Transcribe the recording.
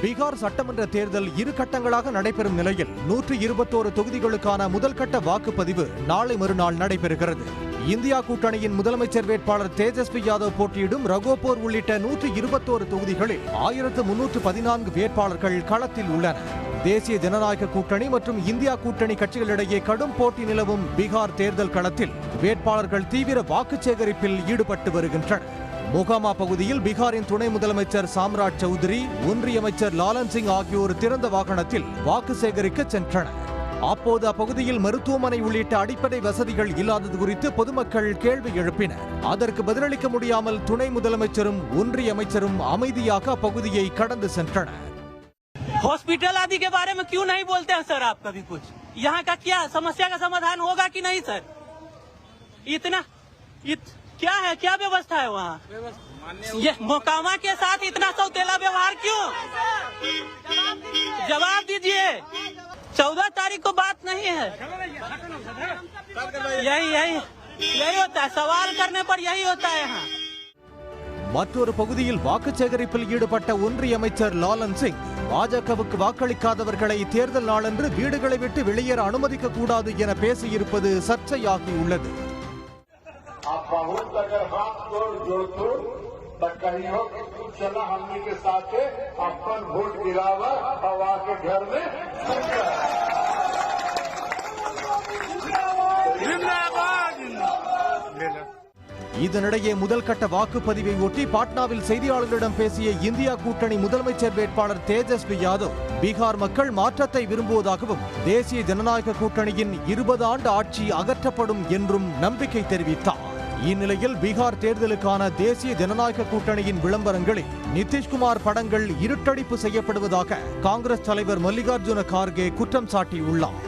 பீகார் சட்டமன்ற தேர்தல் இரு கட்டங்களாக நடைபெறும் நிலையில் 121 தொகுதிகளுக்கான முதல் கட்ட வாக்குப்பதிவு நாளை மறுநாள் நடைபெறுகிறது. இந்தியா கூட்டணியின் முதலமைச்சர் வேட்பாளர் தேஜஸ்வி யாதவ் போட்டியிடும் ரகோபூர் உள்ளிட்ட 121 தொகுதிகளில் 1314 வேட்பாளர்கள் களத்தில் உள்ளனர். தேசிய ஜனநாயக கூட்டணி மற்றும் இந்தியா கூட்டணி கட்சிகளிடையே கடும் போட்டி நிலவும் பீகார் தேர்தல் களத்தில் வேட்பாளர்கள் தீவிர வாக்கு சேகரிப்பில் ஈடுபட்டு வருகின்றனர். மோகாமா பகுதியில் பீகாரின் துணை முதலமைச்சர் சாம்ராட் சௌத்ரி, ஒன்றிய அமைச்சர் லாலன் சிங் ஆகியோர் திறந்த வாகனத்தில் வாக்கு சேகரிக்க சென்றனர். அப்போது அப்பகுதியில் மருத்துவமனை உள்ளிட்ட அடிப்படை வசதிகள் இல்லாதது குறித்து பொதுமக்கள் கேள்வி எழுப்பினர். அதற்கு பதிலளிக்க முடியாமல் துணை முதலமைச்சரும் ஒன்றிய அமைச்சரும் அமைதியாக அப்பகுதியை கடந்து சென்றனர். हॉस्पिटल आदि के बारे में क्यों नहीं बोलते हैं सर? आप कभी कुछ यहाँ का क्या समस्या का समाधान होगा कि नहीं सर? क्या है, क्या व्यवस्था है वहाँ? ये मोकामा के साथ इतना सौतेला व्यवहार क्यों? जवाब दीजिए। 14 तारीख को बात नहीं है। यही होता है, सवाल करने पर यही होता है यहाँ. மற்றொரு பகுதியில் வாக்கு சேகரிப்பில் ஈடுபட்ட ஒன்றிய அமைச்சர் லாலன் சிங் பாஜகவுக்கு வாக்களிக்காதவர்களை தேர்தல் நாளன்று வீடுகளை விட்டு வெளியேற அனுமதிக்க கூடாது என பேசியிருப்பது சர்ச்சையாகியுள்ளது. இதனிடையே முதல் கட்ட வாக்குப்பதிவை ஒட்டி பாட்னாவில் செய்தியாளர்களிடம் பேசிய இந்தியா கூட்டணி முதலமைச்சர் வேட்பாளர் தேஜஸ்வி யாதவ் பீகார் மக்கள் மாற்றத்தை விரும்புவதாகவும் தேசிய ஜனநாயக கூட்டணியின் 20 ஆண்டு ஆட்சி அகற்றப்படும் என்றும் நம்பிக்கை தெரிவித்தார். இந்நிலையில் பீகார் தேர்தலுக்கான தேசிய ஜனநாயக கூட்டணியின் விளம்பரங்களில் நிதிஷ்குமார் படங்கள் இருட்டடிப்பு செய்யப்படுவதாக காங்கிரஸ் தலைவர் மல்லிகார்ஜுன கார்கே குற்றம் சாட்டியுள்ளார்.